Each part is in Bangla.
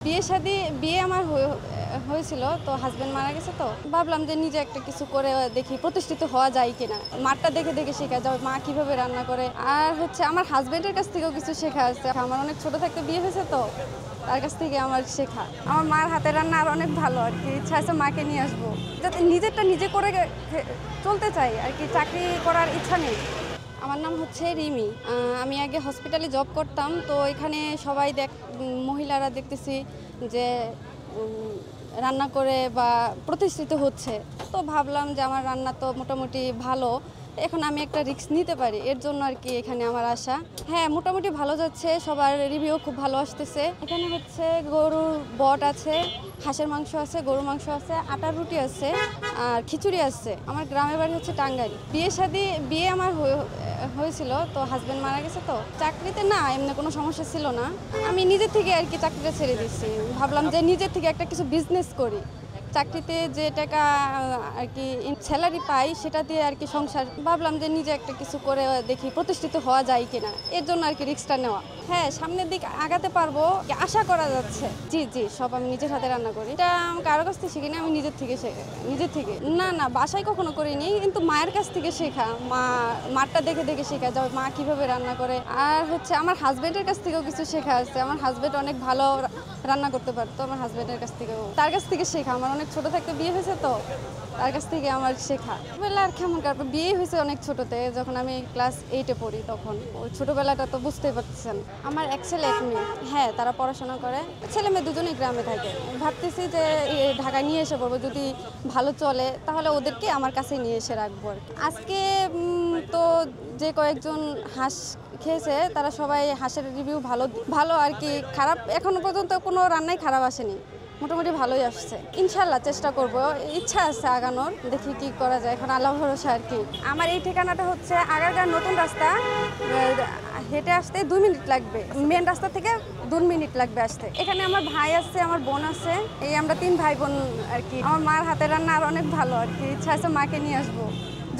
বিয়ে আমার হয়েছিল, তো হাজবেন্ড মারা গেছে, তো ভাবলাম যে নিজে একটা কিছু করে দেখি প্রতিষ্ঠিত হওয়া যায় কিনা। মারটা দেখে দেখে শেখা যায় মা কিভাবে রান্না করে। আর হচ্ছে আমার হাজবেন্ডের কাছ থেকেও কিছু শেখা আছে। আমার অনেক ছোট থাকতে বিয়ে হয়েছে, তো তার কাছ থেকে আমার শেখা। আমার মার হাতের রান্না আর অনেক ভালো আর কি। ইচ্ছা আছে মাকে নিয়ে আসবো, যাতে নিজেরটা নিজে করে চলতে চাই আর কি। চাকরি করার ইচ্ছা নেই। আমার নাম হচ্ছে রিমি। আমি আগে হসপিটালে জব করতাম, তো এখানে সবাই মহিলারা দেখতেছি যে রান্না করে বা প্রতিষ্ঠিত হচ্ছে, তো ভাবলাম যে আমার রান্না তো মোটামুটি ভালো, এখন আমি একটা রিস্ক নিতে পারি, এর জন্য আর কি এখানে আমার আশা। হ্যাঁ, মোটামুটি ভালো যাচ্ছে, সবার রিভিউ খুব ভালো আসতেছে। এখানে হচ্ছে গরুর বট আছে, হাঁসের মাংস আছে, গরুর মাংস আছে, আটার রুটি আছে, আর খিচুড়ি আছে। আমার গ্রামের বাড়ি হচ্ছে টাঙ্গাইল। বিয়ে আমার হয়েছিল, তো হাজবেন্ড মারা গেছে, তো চাকরিতে না এমনি কোনো সমস্যা ছিল না। আমি নিজের থেকে আর কি চাকরিটা ছেড়ে দিচ্ছি। ভাবলাম যে নিজের থেকে একটা কিছু বিজনেস করি। চাকরিতে যে টাকা আর কি স্যালারি পাই, সেটা দিয়ে আর কি সংসার। ভাবলাম যে নিজে একটা কিছু করে দেখি প্রতিষ্ঠিত হওয়া যায় কিনা, এর জন্য আর কি রিস্কটা নেওয়া। হ্যাঁ, সামনের দিক আগাতে পারবো আশা করা যাচ্ছে। জি জি, সব আমি নিজের হাতে রান্না করি। এটা আমি কারো কাছ থেকে শিখিনি, আমি নিজের থেকে। না, বাসায় কখনো করিনি, কিন্তু মায়ের কাছ থেকে শেখা। মারটা দেখে দেখে শেখা যায় মা কিভাবে রান্না করে। আর হচ্ছে আমার হাজবেন্ডের কাছ থেকেও কিছু শেখা আছে। আমার হাজবেন্ড অনেক ভালো রান্না করতে পারতো, আমার হাজবেন্ডের কাছ থেকেও, তার কাছ থেকে শেখা। আমার অনেক ছোট থাকতে বিয়ে হয়েছে, তো তার কাছ থেকে আমার শেখা। ছোটবেলা আর কেমন কাটবে, বিয়ে হয়েছে অনেক ছোটতে, যখন আমি ক্লাস 8-এ পড়ি, তখন ওই ছোটবেলাটা তো বুঝতেই পারছেন। আমার এক ছেলে এক মেয়ে। হ্যাঁ, তারা পড়াশোনা করে, ছেলে মেয়ে দুজনেই গ্রামে থাকে। ভাবতেছি যে ঢাকায় নিয়ে এসে পড়বো, যদি ভালো চলে তাহলে ওদেরকে আমার কাছে নিয়ে এসে রাখবো আর কি। আজকে তো যে কয়েকজন হাঁস খেয়েছে, তারা সবাই হাঁসের রিভিউ ভালো আর কি। খারাপ এখনো পর্যন্ত কোনো রান্নাই খারাপ আসেনি, মোটামুটি ভালোই আসছে। ইনশাল্লাহ চেষ্টা করব, ইচ্ছা আছে আগানোর, দেখি কি করা যায়, এখন আল্লাহ ভরসা আর কি। আমার এই ঠিকানাটা হচ্ছে আগারগাঁও নতুন রাস্তা, হেঁটে আসতে 2 মিনিট লাগবে। মেন রাস্তা থেকে 2 মিনিট লাগবে আসতে। এখানে আমার ভাই আছে, আমার বোন আছে, এই আমরা 3 ভাই বোন আর কি। আমার মার হাতের রান্না আর অনেক ভালো আর কি। ইচ্ছা আছে মাকে নিয়ে আসবো,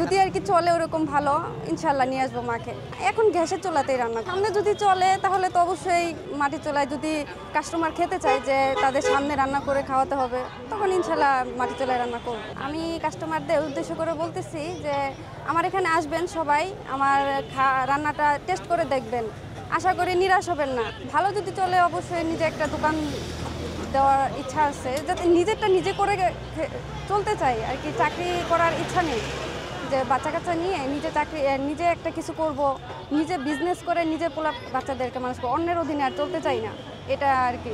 যদি আর কি চলে ওরকম ভালো, ইনশাল্লাহ নিয়ে আসবো মাকে। এখন গ্যাসের চুলাতেই রান্না। সামনে যদি চলে তাহলে তো অবশ্যই মাটির চুলায়, যদি কাস্টমার খেতে চায় যে তাদের সামনে রান্না করে খাওয়াতে হবে, তখন ইনশাল্লাহ মাটির চুলায় রান্না করব। আমি কাস্টমারদের উদ্দেশ্য করে বলতেছি যে আমার এখানে আসবেন সবাই, আমার রান্নাটা টেস্ট করে দেখবেন, আশা করি নিরাশ হবেন না। ভালো যদি চলে অবশ্যই নিজে একটা দোকান দেওয়ার ইচ্ছা আছে, যাতে নিজেরটা নিজে করে চলতে চাই আর কি। চাকরি করার ইচ্ছা নেই যে বাচ্চা কাচ্চা নিয়ে নিজে একটা কিছু করব, নিজে বিজনেস করে নিজে বাচ্চাদেরকে মানুষ করবো, অন্যের অধীনে আর চলতে চাই না, এটা আর কি।